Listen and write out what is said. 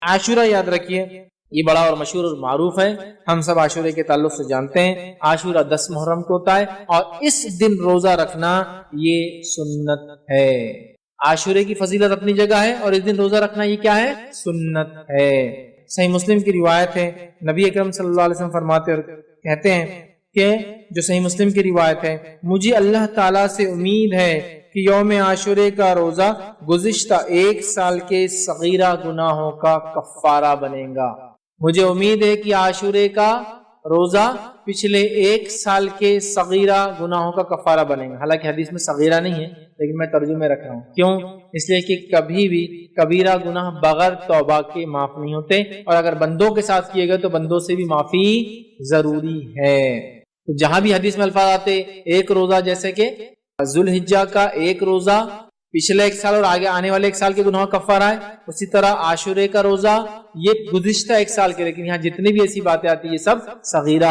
عاشورہ یاد رکھیے، یہ بڑا اور مشہور اور معروف ہے، ہم سب عاشورے کے تعلق سے جانتے ہیں۔ عاشورہ 10 محرم کو ہوتا ہے اور اس دن روزہ رکھنا یہ سنت ہے۔ عاشورے کی فضیلت اپنی جگہ ہے اور اس دن روزہ رکھنا یہ کیا ہے؟ سنت ہے۔ صحیح مسلم کی روایت ہے، نبی اکرم صلی اللہ علیہ وسلم فرماتے اور کہتے ہیں کہ جو صحیح مسلم کی روایت ہے، مجھے اللہ تعالیٰ سے امید ہے کہ یوم عاشورے کا روزہ گزشتہ 1 سال کے صغیرہ گناہوں کا کفارہ بنے گا۔ مجھے امید ہے کہ عاشورے کا روزہ پچھلے 1 سال کے صغیرہ گناہوں کا کفارہ بنے گا۔ حالانکہ حدیث میں صغیرہ نہیں ہے، لیکن میں ترجمے رکھ رہا ہوں۔ کیوں؟ اس لیے کہ کبھی بھی کبیرہ گناہ بغیر توبہ کے معاف نہیں ہوتے، اور اگر بندوں کے ساتھ کیے گئے تو بندوں سے بھی معافی ضروری ہے۔ تو جہاں بھی حدیث میں الفاظ آتے ایک روزہ، جیسے کہ ذوالحجہ کا 1 روزہ پچھلے 1 سال اور آگے آنے والے 1 سال کے گناہوں کا کفارہ ہے، اسی طرح عاشورے کا روزہ یہ گزشتہ 1 سال کے، لیکن یہاں جتنی بھی ایسی باتیں آتی ہیں یہ سب صغیرہ